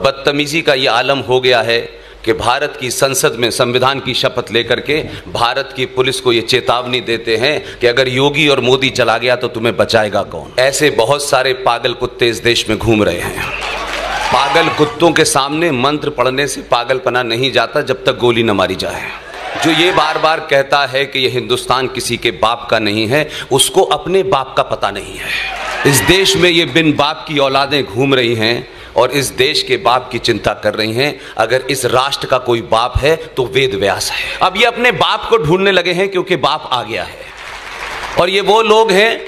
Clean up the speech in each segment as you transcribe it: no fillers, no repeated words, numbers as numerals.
बदतमीजी का ये आलम हो गया है कि भारत की संसद में संविधान की शपथ लेकर के भारत की पुलिस को ये चेतावनी देते हैं कि अगर योगी और मोदी चला गया तो तुम्हें बचाएगा कौन। ऐसे बहुत सारे पागल कुत्ते इस देश में घूम रहे हैं। पागल कुत्तों के सामने मंत्र पढ़ने से पागलपना नहीं जाता जब तक गोली न मारी जाए। जो ये बार बार कहता है कि ये हिंदुस्तान किसी के बाप का नहीं है, उसको अपने बाप का पता नहीं है। इस देश में ये बिन बाप की औलादें घूम रही हैं और इस देश के बाप की चिंता कर रही हैं। अगर इस राष्ट्र का कोई बाप है तो वेद व्यास है। अब ये अपने बाप को ढूंढने लगे हैं क्योंकि बाप आ गया है। और ये वो लोग हैं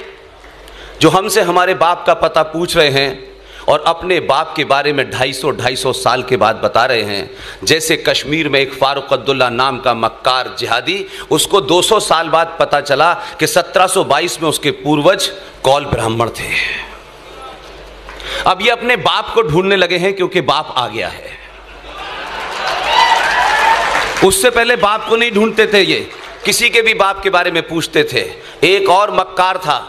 जो हमसे हमारे बाप का पता पूछ रहे हैं और अपने बाप के बारे में 250 साल के बाद बता रहे हैं। जैसे कश्मीर में एक फारूक अब्दुल्ला नाम का मक्कार जिहादी, उसको 200 साल बाद पता चला कि 1722 में उसके पूर्वज कौल ब्राह्मण थे। अब ये अपने बाप को ढूंढने लगे हैं क्योंकि बाप आ गया है। उससे पहले बाप को नहीं ढूंढते थे, ये किसी के भी बाप के बारे में पूछते थे। एक और मक्कार था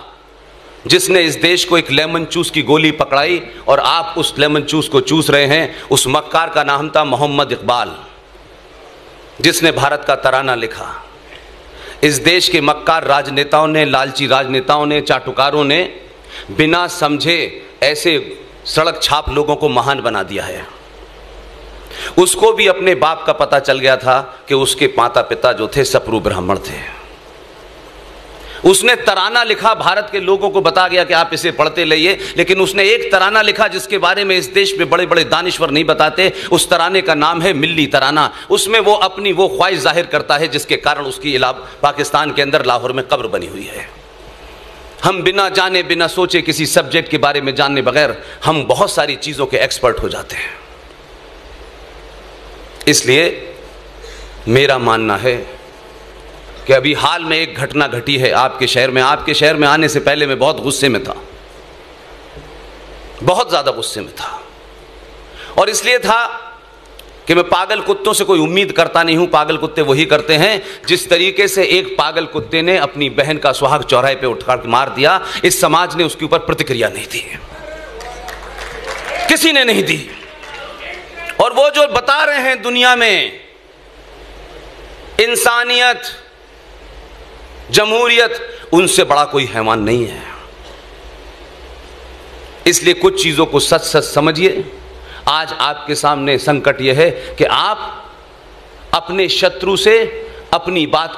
जिसने इस देश को एक लेमन चूस की गोली पकड़ाई और आप उस लेमन चूस को चूस रहे हैं। उस मक्कार का नाम था मोहम्मद इकबाल, जिसने भारत का तराना लिखा। इस देश के मक्कार राजनेताओं ने, लालची राजनेताओं ने, चाटुकारों ने बिना समझे ऐसे सड़क छाप लोगों को महान बना दिया है। उसको भी अपने बाप का पता चल गया था कि उसके माता पिता जो थे सप्रू ब्राह्मण थे। उसने तराना लिखा, भारत के लोगों को बता गया कि आप इसे पढ़ते रहिए, लेकिन उसने एक तराना लिखा जिसके बारे में इस देश में बड़े बड़े दानिश्वर नहीं बताते। उस तराने का नाम है मिल्ली तराना। उसमें वो अपनी वो ख्वाहिश जाहिर करता है जिसके कारण उसकी पाकिस्तान के अंदर लाहौर में कब्र बनी हुई है। हम बिना जाने बिना सोचे किसी सब्जेक्ट के बारे में जानने बगैर हम बहुत सारी चीज़ों के एक्सपर्ट हो जाते हैं। इसलिए मेरा मानना है कि अभी हाल में एक घटना घटी है आपके शहर में। आपके शहर में आने से पहले मैं बहुत गुस्से में था, बहुत ज़्यादा गुस्से में था। और इसलिए था कि मैं पागल कुत्तों से कोई उम्मीद करता नहीं हूं। पागल कुत्ते वही करते हैं जिस तरीके से एक पागल कुत्ते ने अपनी बहन का सुहाग चौराहे पे उठकर मार दिया। इस समाज ने उसके ऊपर प्रतिक्रिया नहीं दी, किसी ने नहीं दी। और वो जो बता रहे हैं दुनिया में इंसानियत, जमहूरियत, उनसे बड़ा कोई हैवान नहीं है। इसलिए कुछ चीजों को सच सच समझिए। आज आपके सामने संकट यह है कि आप अपने शत्रु से अपनी बात